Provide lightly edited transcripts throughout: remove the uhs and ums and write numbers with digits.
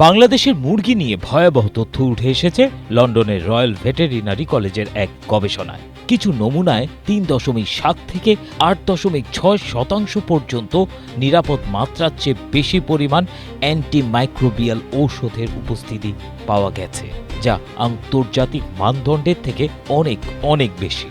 বাংলাদেশের মুরগি নিয়ে ভয়াবহ তথ্য উঠে এসেছে লন্ডনের রয়্যাল ভেটেরিনারি কলেজের এক গবেষণায়। কিছু নমুনায় ৩.৭ থেকে ৮.৬% পর্যন্ত নিরাপদ মাত্রার চেয়ে বেশি পরিমাণ অ্যান্টিমাইক্রোবিয়াল ঔষধের উপস্থিতি পাওয়া গেছে, যা আন্তর্জাতিক মানদণ্ডের থেকে অনেক অনেক বেশি।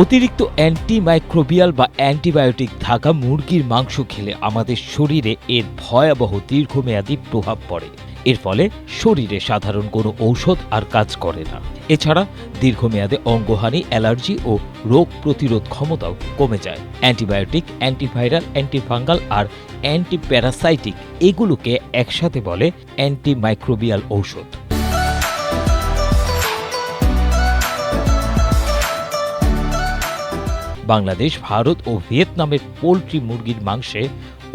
অতিরিক্ত অ্যান্টিমাইক্রোবিয়াল বা অ্যান্টিবায়োটিক থাকা মুরগির মাংস খেলে আমাদের শরীরে এর ভয়াবহ দীর্ঘমেয়াদী প্রভাব পড়ে। এর ফলে শরীরে সাধারণ কোনো ঔষধ আর কাজ করে না। এছাড়া দীর্ঘমেয়াদে অঙ্গহানি, অ্যালার্জি ও রোগ প্রতিরোধ ক্ষমতাও কমে যায়। অ্যান্টিবায়োটিক, অ্যান্টিভাইরাল, অ্যান্টিফাঙ্গাল আর অ্যান্টিপ্যারাসাইটিক এগুলোকে একসাথে বলে অ্যান্টিমাইক্রোবিয়াল ঔষধ। বাংলাদেশ, ভারত ও ভিয়েতনামের পোলট্রি মুরগির মাংসে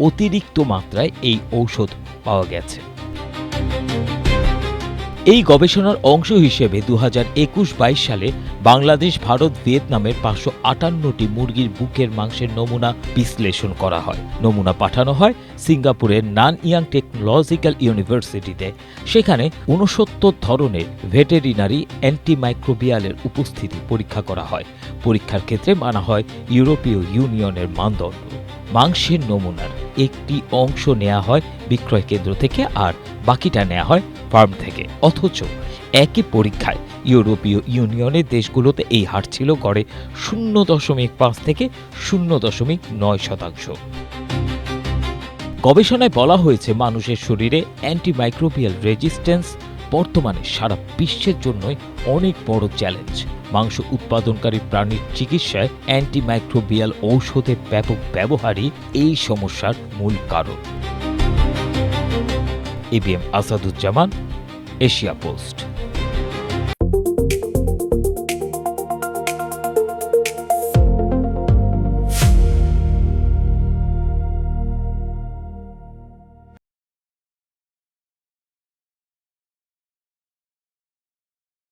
অতিরিক্ত মাত্রায় এই ঔষধ পাওয়া গেছে। এই গবেষণার অংশ হিসেবে 2021-22 সালে বাংলাদেশ, ভারত, ভিয়েতনামের 558টি মুরগির বুকের মাংসের নমুনা বিশ্লেষণ করা হয়। নমুনা পাঠানো হয় সিঙ্গাপুরের নানইয়াং টেকনোলজিক্যাল ইউনিভার্সিটিতে। সেখানে 69 ধরনের ভেটেরিনারি অ্যান্টিমাইক্রোবিয়ালের উপস্থিতি পরীক্ষা করা হয়। পরীক্ষার ক্ষেত্রে মানা হয় ইউরোপীয় ইউনিয়নের মানদণ্ড। মাংসের নমুনার একটি অংশ নেওয়া হয় বিক্রয় কেন্দ্র থেকে আর বাকিটা নেওয়া হয় ফার্ম থেকে। অথচ একই পরীক্ষায় ইউরোপীয় ইউনিয়নের দেশগুলোতে এই হার ছিল গড়ে 0.5 থেকে 0.9%। গবেষণায় বলা হয়েছে, মানুষের শরীরে অ্যান্টিমাইক্রোবিয়াল রেজিস্ট্যান্স বর্তমানে সারা বিশ্বের জন্যই অনেক বড় চ্যালেঞ্জ। মাংস উৎপাদনকারী প্রাণীর চিকিৎসায় অ্যান্টিমাইক্রোবিয়াল ঔষধের ব্যাপক ব্যবহারই এই সমস্যার মূল কারণ। ABM Asaduzzaman, Asia post.